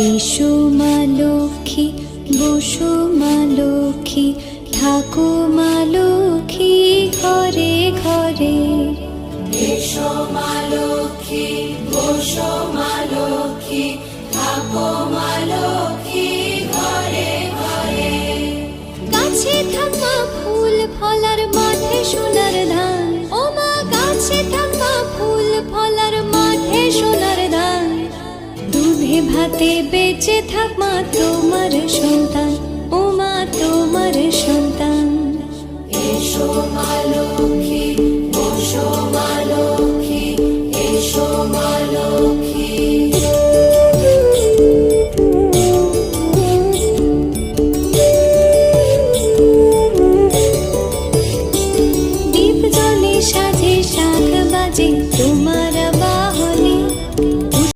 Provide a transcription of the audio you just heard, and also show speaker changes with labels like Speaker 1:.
Speaker 1: এসো মা লক্ষ্মী, বসো মা লক্ষ্মী, থাকো মা লক্ষ্মী ঘরে ঘরে।
Speaker 2: এসো মা লক্ষ্মী, বসো মা লক্ষ্মী, থাকো মা লক্ষ্মী ঘরে ঘরে।
Speaker 1: গাছে থাকা ফুল ফলার মাঠে সোনার ধান, ও মা গাছে থাকা ফুল ফলার মাঠে সোনার ধান। দুধে ভাতে বেঁচে থাক মা তোমার সন্তান, ও মা তোমার সন্তান।
Speaker 2: এসো মা লক্ষ্মী।